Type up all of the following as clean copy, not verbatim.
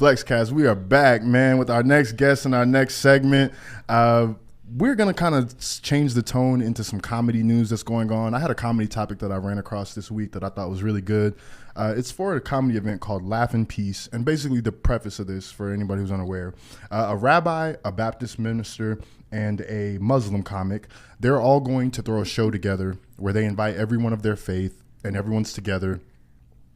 Flexcast. We are back, man, with our next guest and our next segment. We're going to kind of change the tone into some comedy news that's going on. I had a comedy topic that I ran across this week that I thought was really good. It's for a comedy event called Laugh in Peace. And basically the preface of this, for anybody who's unaware, a rabbi, a Baptist minister, and a Muslim comic, they're all going to throw a show together where they invite everyone of their faith and everyone's together.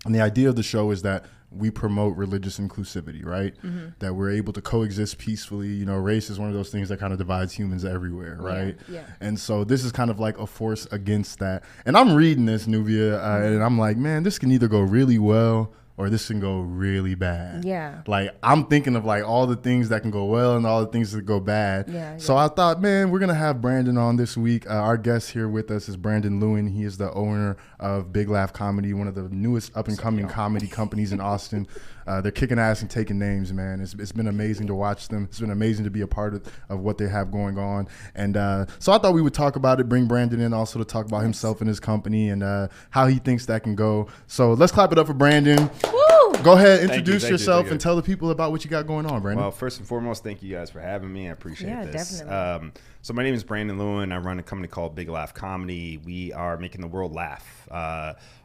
And the idea of the show is that we promote religious inclusivity, right? Mm-hmm. That we're able to coexist peacefully. You know, race is one of those things that kind of divides humans everywhere, right? Yeah. And so this is kind of like a force against that. And I'm reading this, Nubia, and I'm like, man, this can either go really well or this can go really bad. Yeah. Like, I'm thinking of like all the things that can go well and all the things that go bad. Yeah. So I thought, man, we're going to have Brandon on this week. Our guest here with us is Brandon Lewin. He is the owner of Big Laugh Comedy, one of the newest up-and-coming comedy companies in Austin. They're kicking ass and taking names, man. It's been amazing to watch them. It's been amazing to be a part of what they have going on. And so I thought we would talk about it, bring Brandon in also to talk about himself and his company and how he thinks that can go. So let's clap it up for Brandon. Woo! Go ahead, introduce yourself and tell the people about what you got going on, Brandon. Well, first and foremost, thank you guys for having me. I appreciate this. Definitely. So my name is Brandon Lewin. I run a company called Big Laugh Comedy. We are making the world laugh.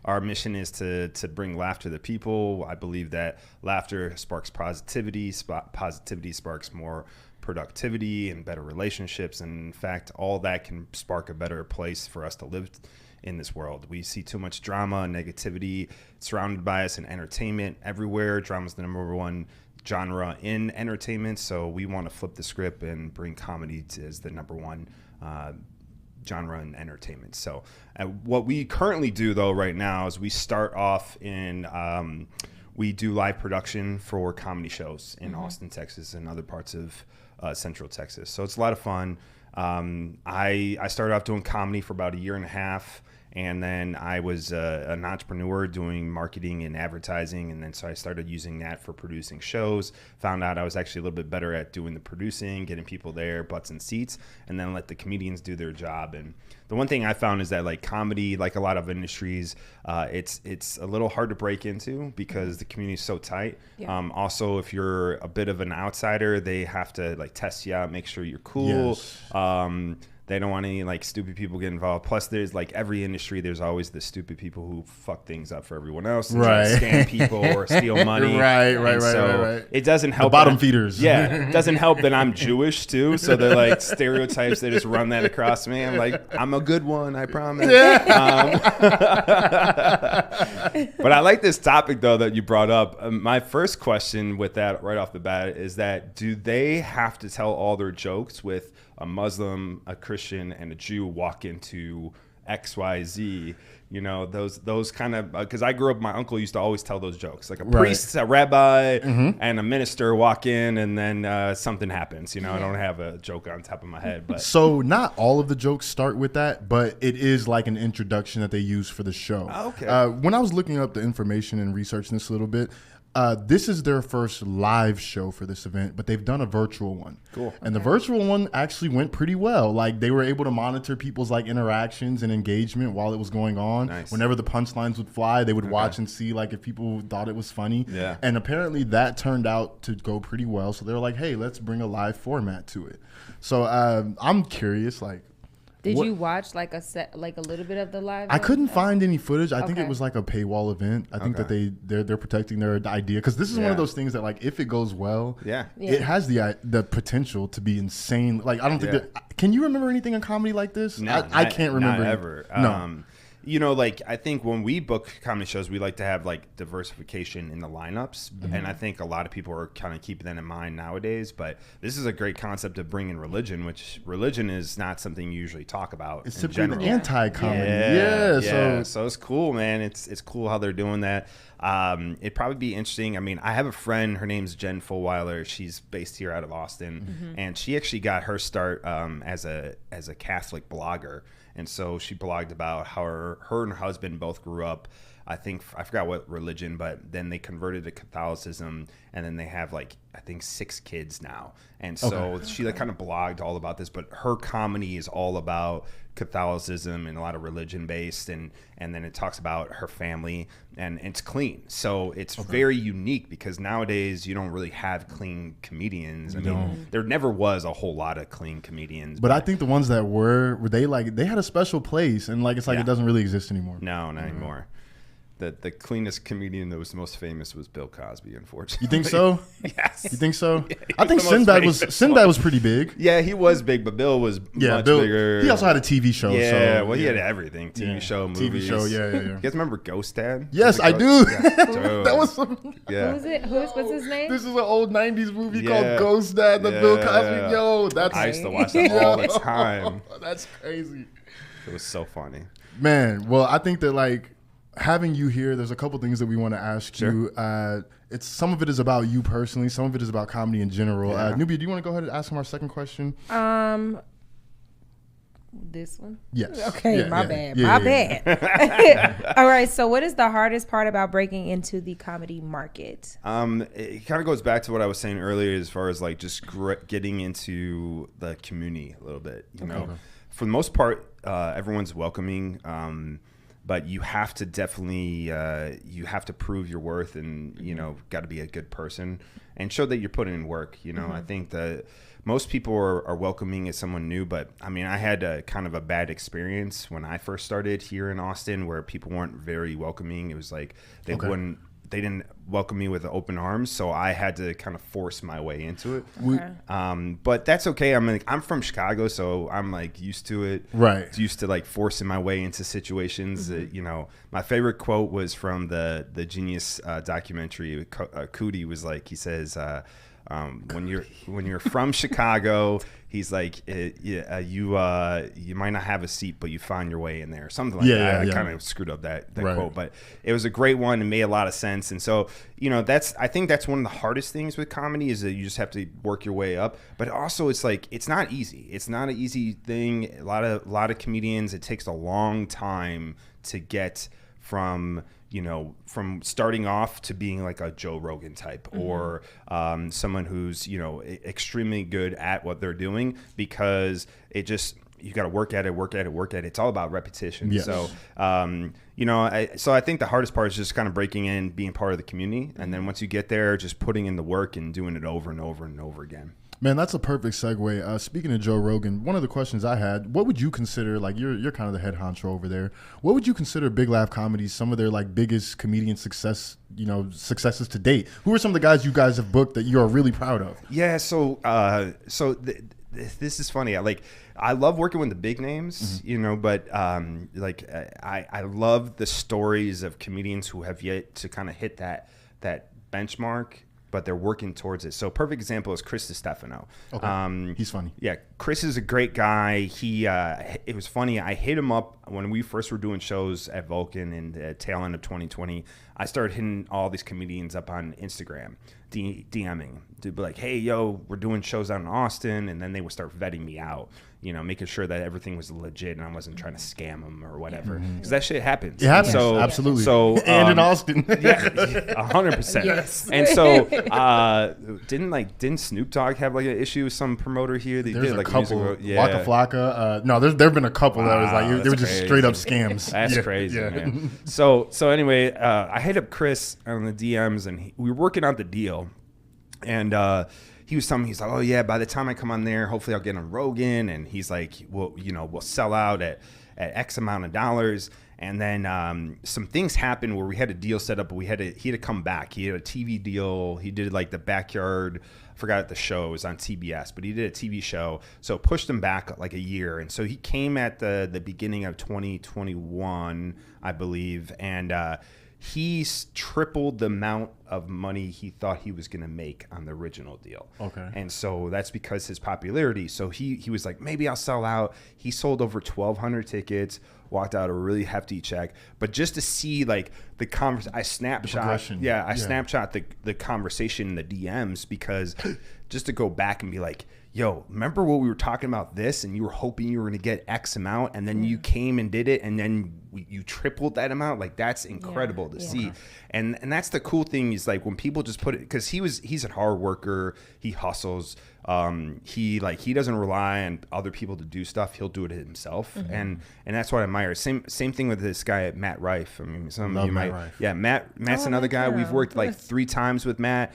Our mission is to bring laughter to the people. I believe that laughter sparks positivity. Positivity sparks more productivity and better relationships. And in fact, all that can spark a better place for us to live in this world. We see too much drama and negativity surrounded by us in entertainment everywhere. Drama is the number one genre in entertainment, so we want to flip the script and bring comedy as the number one genre in entertainment. So what we currently do though right now is we start off in we do live production for comedy shows in Austin, Texas, and other parts of Central Texas. So it's a lot of fun. I started off doing comedy for about a year and a half. And then I was an entrepreneur doing marketing and advertising. And then so I started using that for producing shows, found out I was actually a little bit better at doing the producing, getting people there, butts and seats, and then let the comedians do their job. And the one thing I found is that like comedy, like a lot of industries, it's a little hard to break into because the community is so tight. Yeah. Also, if you're a bit of an outsider, they have to like test you out, make sure you're cool. Yes. They don't want any like stupid people get involved. Plus, there's like every industry, there's always the stupid people who fuck things up for everyone else, and try to scam people or steal money. Right. It doesn't help. The bottom feeders. Yeah, it doesn't help that I'm Jewish too. So they're like stereotypes. They just run that across me. I'm like, I'm a good one, I promise. Yeah. But I like this topic though that you brought up. My first question with that right off the bat is that do they have to tell all their jokes with a Muslim, a Christian, and a Jew walk into XYZ, you know, those kind of, because I grew up, my uncle used to always tell those jokes, like a priest, a rabbi, and a minister walk in, and then something happens, you know. I don't have a joke on top of my head. But so not all of the jokes start with that, but it is like an introduction that they use for the show. Okay. When I was looking up the information and researching this a little bit, this is their first live show for this event, but they've done a virtual one. Cool. And the virtual one actually went pretty well. Like they were able to monitor people's like interactions and engagement while it was going on. Nice. Whenever the punchlines would fly, they would watch and see like if people thought it was funny. Yeah. And apparently that turned out to go pretty well. So they were like, hey, let's bring a live format to it. So I'm curious, like, Did you watch like a little bit of the live? I couldn't find any footage. I think it was like a paywall event. I think that they're protecting their idea because this is one of those things that like if it goes well, it has the potential to be insane. Like I don't think that. Can you remember anything in comedy like this? No, I can't remember. Not ever. No. You know, like I think when we book comedy shows, we like to have like diversification in the lineups, and I think a lot of people are kind of keeping that in mind nowadays. But this is a great concept of bringing religion, which religion is not something you usually talk about. It's typically an anti-comedy. So it's cool, man. It's cool how they're doing that. It'd probably be interesting. I mean, I have a friend. Her name's Jen Fulweiler. She's based here out of Austin, and she actually got her start as a Catholic blogger. And so she blogged about how her and her husband both grew up I think I forgot what religion, but then they converted to Catholicism, and then they have like I think 6 kids now. And so she like kind of blogged all about this, but her comedy is all about Catholicism and a lot of religion based, and then it talks about her family, and it's clean. So it's very unique because nowadays you don't really have clean comedians. I mean, there never was a whole lot of clean comedians. But I think the ones that were they had a special place, and like it's like it doesn't really exist anymore. No, not anymore. The cleanest comedian that was the most famous was Bill Cosby, unfortunately. You think so? Yes. You think so? Yeah, I think Sinbad was pretty big. Yeah, he was big, but Bill was much bigger. He also had a TV show. Yeah, he had everything. TV show, movies. TV show, yeah. You guys remember Ghost Dad? Yes, I do. Yeah. That was some... Yeah. Who's it? What's his name? This is an old 90s movie called Ghost Dad, the Bill Cosby. Yo, that's... I used to watch that all the time. That's crazy. It was so funny. Man, well, I think that like having you here, there's a couple things that we want to ask you. It's some of it is about you personally, some of it is about comedy in general. Nubia, do you want to go ahead and ask him our second question? This one? Yes. Okay, my bad. All right, so what is the hardest part about breaking into the comedy market? It kind of goes back to what I was saying earlier as far as like just getting into the community a little bit, you know. For the most part, everyone's welcoming, but you have to definitely you have to prove your worth, and you know, got to be a good person and show that you're putting in work. You know, I think that most people are welcoming as someone new, but I mean, I had a kind of a bad experience when I first started here in Austin, where people weren't very welcoming. It was like they didn't welcome me with open arms, so I had to kind of force my way into it. But that's okay. I'm from Chicago, so I'm like used to it. Right. Used to like forcing my way into situations. You know, my favorite quote was from the Genius documentary. Cootie was like, he says, when you're from Chicago, he's like, you might not have a seat, but you find your way in there, something like that. I kind of screwed up that quote, but it was a great one and made a lot of sense. And so, you know, I think that's one of the hardest things with comedy is that you just have to work your way up. But also, it's like it's not easy. It's not an easy thing. A lot of comedians, it takes a long time to get from starting off to being like a Joe Rogan type or someone who's, you know, extremely good at what they're doing, because you got to work at it. It's all about repetition. Yes. So, you know, so I think the hardest part is just kind of breaking in, being part of the community. And then once you get there, just putting in the work and doing it over and over and over again. Man, that's a perfect segue. Speaking of Joe Rogan, one of the questions I had, what would you consider, like you're kind of the head honcho over there, what would you consider Big Laugh Comedy, some of their like biggest comedian successes to date? Who are some of the guys you guys have booked that you are really proud of? Yeah, this is funny. I love working with the big names, you know, but I love the stories of comedians who have yet to kind of hit that benchmark, but they're working towards it. So perfect example is Chris Stefano. Okay. He's funny. Yeah, Chris is a great guy. It was funny. I hit him up when we first were doing shows at Vulcan in the tail end of 2020. I started hitting all these comedians up on Instagram, DMing to be like, hey, yo, we're doing shows out in Austin. And then they would start vetting me out, you know, making sure that everything was legit and I wasn't trying to scam them or whatever. Because that shit happens. It happens. So, absolutely. So, and in Austin. Yeah, 100%. Yes. And so didn't Snoop Dogg have like an issue with some promoter here? There's like a couple. Waka Flocka. No, there've been a couple that was like, they were just straight up scams. That's crazy, man. So anyway, I hit up Chris on the DMs and we were working out the deal. And he was telling me, he's like, oh yeah, by the time I come on there, hopefully I'll get on Rogan. And he's like, well, you know, we'll sell out at X amount of dollars. And then some things happened where we had a deal set up, but he had to come back. He had a TV deal. He did like the backyard. I forgot the show. It was on TBS, but he did a TV show. So it pushed him back like a year. And so he came at the beginning of 2021, I believe. And he's tripled the amount of money he thought he was going to make on the original deal. Okay. And so that's because his popularity. So he was like, maybe I'll sell out. He sold over 1,200 tickets, walked out a really hefty check. But just to see like the conversation, I snapshot the conversation in the DMs, because just to go back and be like, yo, remember what we were talking about this, and you were hoping you were going to get X amount, and then you came and did it, and then you tripled that amount. Like, that's incredible to see. And that's the cool thing is, like, when people just put it, because he's a hard worker, he hustles. He doesn't rely on other people to do stuff. He'll do it himself. And that's what I admire. Same thing with this guy, Matt Rife. I mean, some of you might, Rife. yeah, Matt's another guy. We've worked like 3 times with Matt.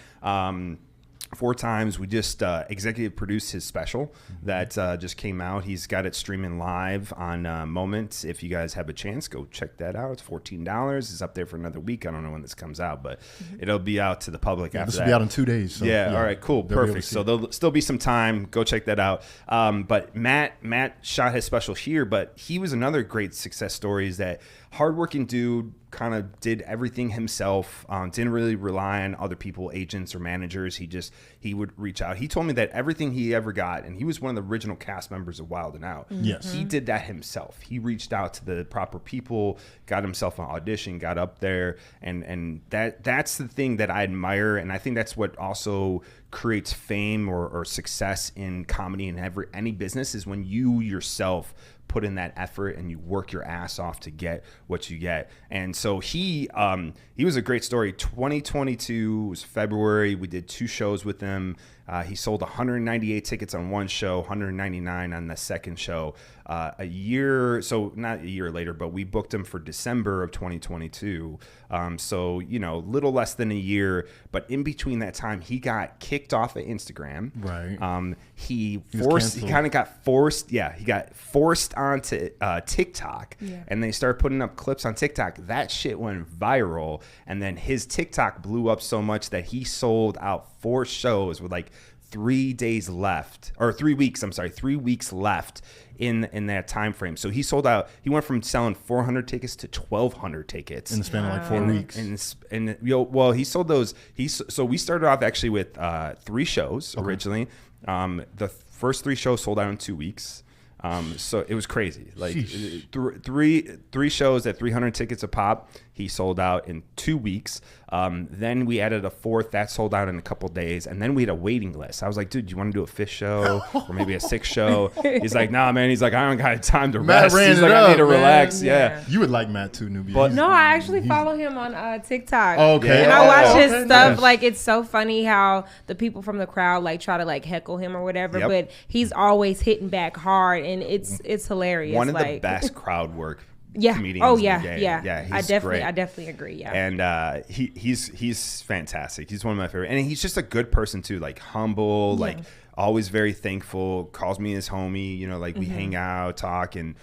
4 times. We just executive produced his special that just came out. He's got it streaming live on Moment. If you guys have a chance, go check that out. It's $14. It's up there for another week. I don't know when this comes out, but it'll be out to the public after this that. will be out in 2 days. So, all right, cool, perfect. So there'll still be some time. Go check that out. But Matt shot his special here, but he was another great success story. Is that hardworking dude, kind of did everything himself, didn't really rely on other people, agents or managers. He would reach out. He told me that everything he ever got, and he was one of the original cast members of Wild 'N Out. Yes. He did that himself. He reached out to the proper people, got himself an audition, got up there, and that's the thing that I admire, and I think that's what also creates fame or success in comedy and any business, is when you yourself put in that effort and you work your ass off to get what you get. And so he was a great story. 2022 was February. We did 2 shows with him. He sold 198 tickets on one show, 199 on the second show. Not a year later, but we booked him for December of 2022. So, little less than a year. But in between that time, he got kicked off of Instagram. Right. He got forced onto TikTok, and they started putting up clips on TikTok. That shit went viral, and then his TikTok blew up so much that he sold out 4 shows with like 3 days left, or 3 weeks. 3 weeks left in that time frame. So he sold out. He went from selling 400 tickets to 1,200 tickets in the span of like 4 weeks. He sold those. So we started off actually with 3 shows originally. The first 3 shows sold out in 2 weeks. So it was crazy. Like three shows at 300 tickets a pop. He sold out in 2 weeks. Then we added a 4th that sold out in a couple days, and then we had a waiting list. I was like, dude, you want to do a 5th show or maybe a 6th show? He's like, nah, man. He's like, I don't got time to rest. He's like, I need to relax. Yeah. You would like Matt too, newbie. But no, I actually follow him on TikTok. Okay. And I watch his stuff. Nice. Like, it's so funny how the people from the crowd like try to like heckle him or whatever, but he's always hitting back hard, and it's hilarious. One of the best crowd work comedians. Oh in yeah, the game. yeah. He's I great. definitely agree. Yeah. And he's fantastic. He's one of my favorite, and he's just a good person too. Like humble, like always very thankful. Calls me his homie. Like we hang out, talk, and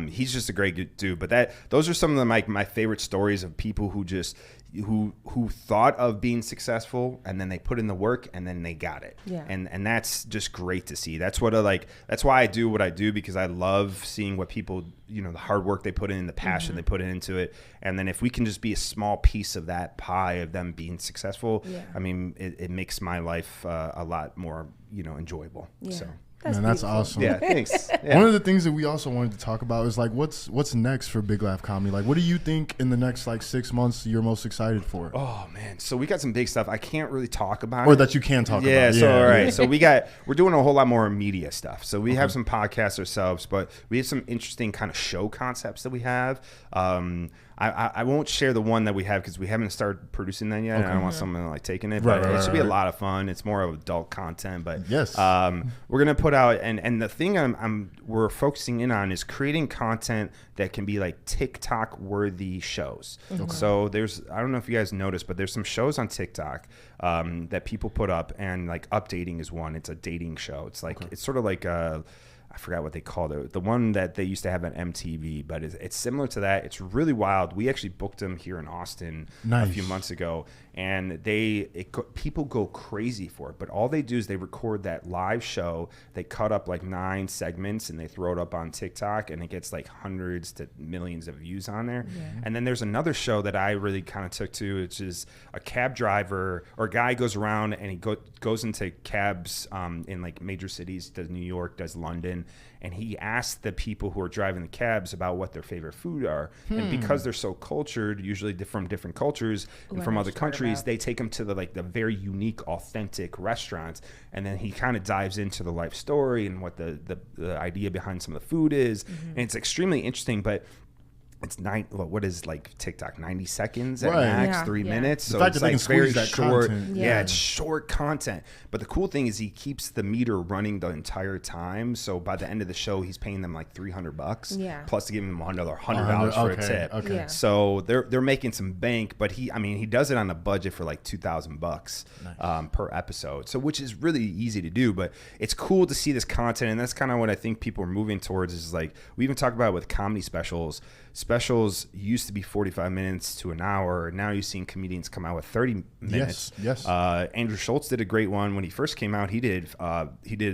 he's just a great dude. But those are some of my favorite stories of people who just who thought of being successful, and then they put in the work, and then they got it. Yeah. And that's just great to see. That's what that's why I do what I do, because I love seeing what people, the hard work they put in, the passion they put into it. And then if we can just be a small piece of that pie of them being successful, I mean, it makes my life a lot more, enjoyable. Yeah. So. That's awesome. Yeah, thanks. Yeah. One of the things that we also wanted to talk about is like what's next for Big Laugh Comedy. Like, what do you think in the next like 6 months you're most excited for? Oh man, so we got some big stuff I can't really talk about. Or that you can talk about. Yeah. So all right. So we're doing a whole lot more media stuff. So we have some podcasts ourselves, but we have some interesting kind of show concepts that we have. I won't share the one that we have because we haven't started producing that yet. I don't want someone like taking it, but it should be a lot of fun. It's more of adult content, but yes, we're gonna put out and the thing we're focusing in on is creating content that can be like TikTok worthy shows. So I don't know if you guys noticed, but there's some shows on TikTok that people put up, and like Updating is one. It's a dating show. It's like it's sort of like I forgot what they called it. The one that they used to have on MTV, but it's similar to that. It's really wild. We actually booked them here in Austin a few months ago, and people go crazy for it. But all they do is they record that live show. They cut up like 9 segments, and they throw it up on TikTok, and it gets like hundreds to millions of views on there. Yeah. And then there's another show that I really kind of took to, which is a cab driver or guy goes around and he goes into cabs in like major cities, does New York, does London, in, and he asked the people who are driving the cabs about what their favorite food are. And because they're so cultured, usually from different cultures and from other countries, they take them to the very unique, authentic restaurants. And then he kind of dives into the life story and what the idea behind some of the food is. And it's extremely interesting, but it's what is like TikTok, 90 seconds at max, 3 minutes. So it's like very short. Yeah, it's short content. But the cool thing is he keeps the meter running the entire time. So by the end of the show, he's paying them like $300. Yeah. Plus to give them another $100 for a tip. Okay. Yeah. So they're making some bank, but he does it on a budget for like $2,000 per episode. So which is really easy to do, but it's cool to see this content, and that's kind of what I think people are moving towards. Is like we even talk about it with comedy specials. Specials used to be 45 minutes to an hour. Now you're seeing comedians come out with 30 minutes. Yes. Andrew Schultz did a great one when he first came out. He did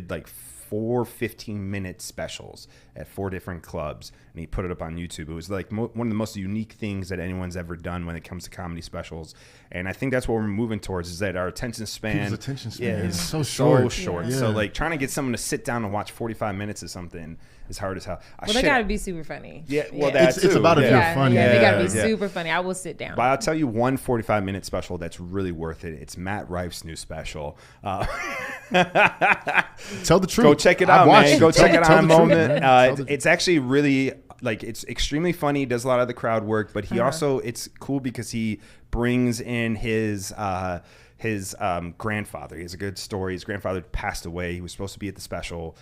like 4 15-minute specials at 4 different clubs, and he put it up on YouTube. It was like one of the most unique things that anyone's ever done when it comes to comedy specials. And I think that's what we're moving towards, is that our attention span is so short. Yeah. So like trying to get someone to sit down and watch 45 minutes of something is hard as hell. They got to be super funny. Yeah, well, it's about if you're funny. Yeah, they got to be super funny. I will sit down. But I'll tell you one 45-minute special that's really worth it. It's Matt Rife's new special. Tell the truth. Go check it out, man. Go check it out in a moment. It's actually really, like, it's extremely funny. He does a lot of the crowd work, but he also, it's cool because he brings in his grandfather. He has a good story. His grandfather passed away. He was supposed to be at the special.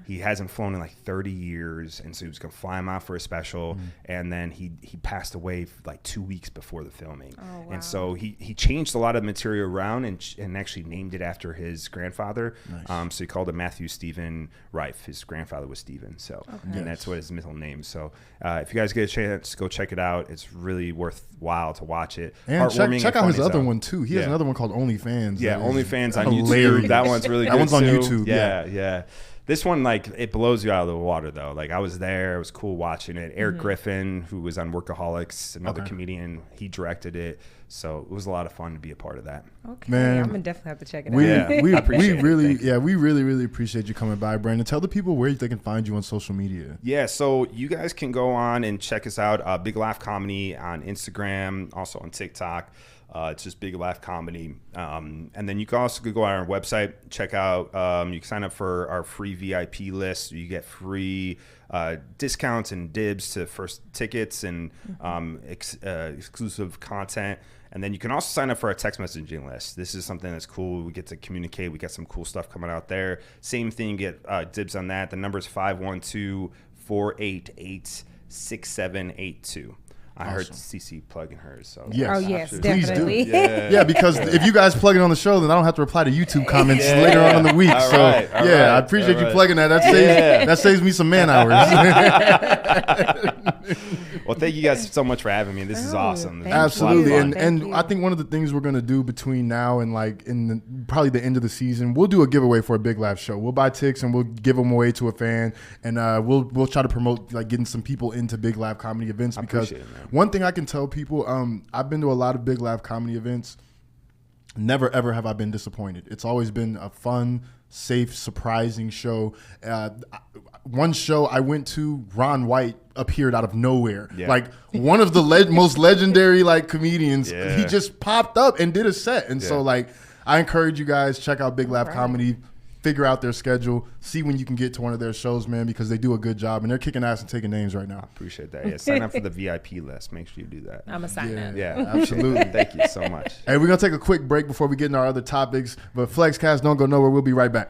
He hasn't flown in like 30 years, and so he was going to fly him out for a special, and then he passed away like 2 weeks before the filming. Oh, wow. And so he changed a lot of material around and actually named it after his grandfather. Nice. So he called him Matthew Stephen Rife. His grandfather was Stephen, so and that's what his middle name. So if you guys get a chance, go check it out. It's really worthwhile to watch it. And check out his other one too. He has another one called OnlyFans. Yeah, OnlyFans on YouTube. That one's really good. That one's on YouTube. Yeah. This one, like, it blows you out of the water, though. Like, I was there. It was cool watching it. Eric Griffin, who was on Workaholics, another comedian, he directed it. So it was a lot of fun to be a part of that. Okay, man, I'm going to definitely have to check it out. We really appreciate you coming by, Brandon. Tell the people where they can find you on social media. Yeah, so you guys can go on and check us out. Big Laugh Comedy on Instagram, also on TikTok. It's just Big Laugh Comedy. And then you can also go on our website, check out, you can sign up for our free VIP list. You get free discounts and dibs to first tickets and exclusive content. And then you can also sign up for our text messaging list. This is something that's cool. We get to communicate. We got some cool stuff coming out there. Same thing, get dibs on that. The number is 512-488-6782. I heard CC plugging hers. So yes. Oh, yes, definitely. Yeah, because if you guys plug it on the show, then I don't have to reply to YouTube comments later on in the week. I appreciate you plugging that. That saves me some man hours. Well, thank you guys so much for having me. This is awesome. Absolutely. And I think one of the things we're going to do between now and probably the end of the season, we'll do a giveaway for a Big Laugh show. We'll buy tickets and we'll give them away to a fan. And we'll try to promote like getting some people into Big Laugh comedy events, because one thing I can tell people, I've been to a lot of Big Laugh comedy events. Never, ever have I been disappointed. It's always been a fun, safe, surprising show. One show I went to, Ron White appeared out of nowhere. Yeah. Like one of the most legendary like comedians. Yeah. He just popped up and did a set. And so like I encourage you guys, check out Big Laugh Comedy, figure out their schedule, see when you can get to one of their shows, man, because they do a good job and they're kicking ass and taking names right now. I appreciate that. Yeah, sign up for the VIP list. Make sure you do that. I'm a sign up. Yeah, absolutely. Thank you so much. Hey, we're going to take a quick break before we get into our other topics, but Flexcast, don't go nowhere. We'll be right back.